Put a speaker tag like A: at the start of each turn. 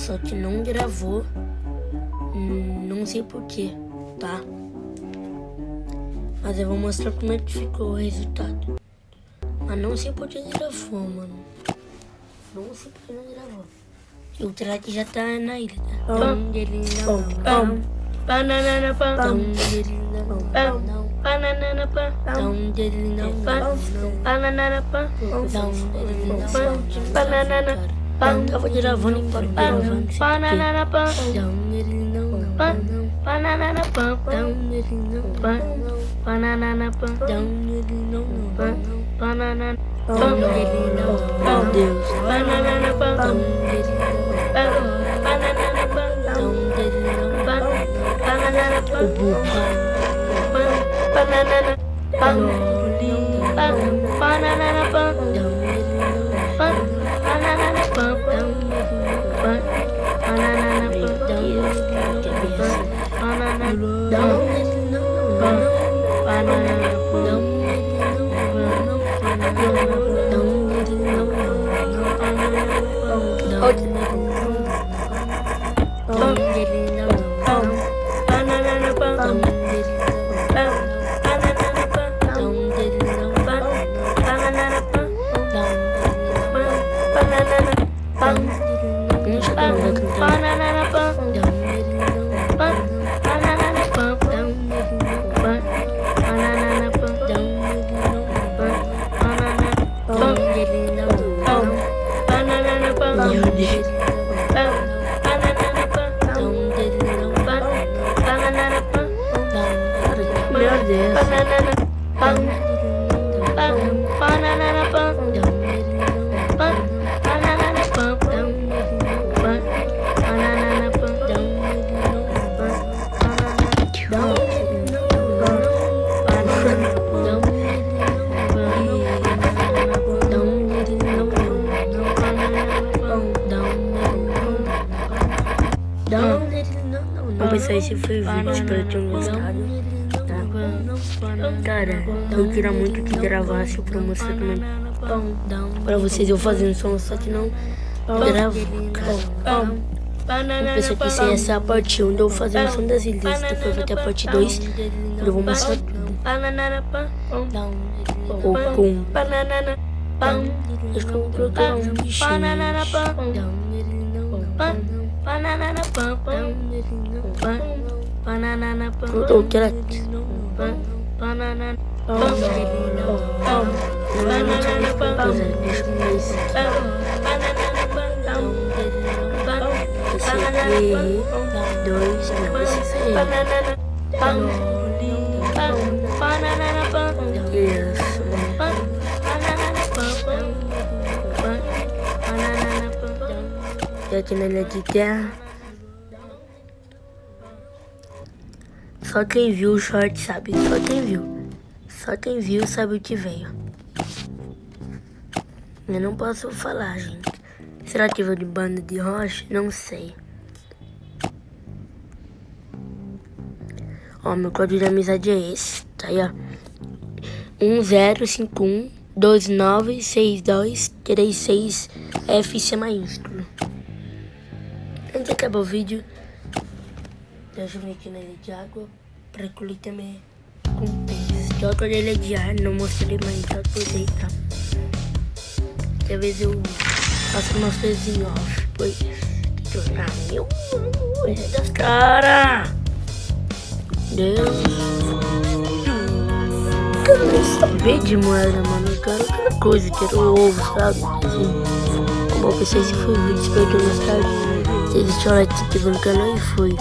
A: só que não gravou. Não sei porquê, tá? Mas eu vou mostrar como é que ficou o resultado. Mas não sei por que gravou, mano. Não sei por que não gravou. E o Trate já tá na ilha, tá? Banana pão, banana pão, banana pão, banana pão, eu vou gravando e paro gravando. Banana pão, banana pão, banana pão, banana pão, meu Deus, banana pão, banana pão, banana pão, banana pão, banana pão, banana pão, Bom, pessoal, esse foi o vídeo, espero que tenham gostado, tá? Cara, eu queria muito que gravasse pra mostrar também pra vocês eu fazendo som, só que não gravo, cara. Eu pensei que seria essa a parte 1 de eu fazendo som das ilhas, depois vai ter a parte 2, eu vou mostrar tudo. Ou com... Acho que eu vou colocar um bichinho. Banana pão, banana pão, o Trate. Banana pão, banana pão, dois, banana pão, isso. Aqui na ilha de terra. Só quem viu o short sabe. Só quem viu. Só quem viu sabe o que veio. Eu não posso falar, gente. Será que veio de banda de rocha? Não sei. Ó, meu código de amizade é esse. Tá aí, ó. 1051296236FC maiúsculo. Antes de acabar o vídeo, deixa eu vir aqui na ilha de água pra colher também com peixe. Eu tô na ilha de ar, não mostrei, mas só posei, tá? Às vezes eu faço umas coisas em off, pois meu das caras. Deus. Eu quero nem saber de moeda, mano. Eu quero outra coisa, quero ovo, sabe? Assim. Bom, pessoal, esse foi o vídeo, espero que tenham gostado. Se deixar o like, se inscrever no canal e fui.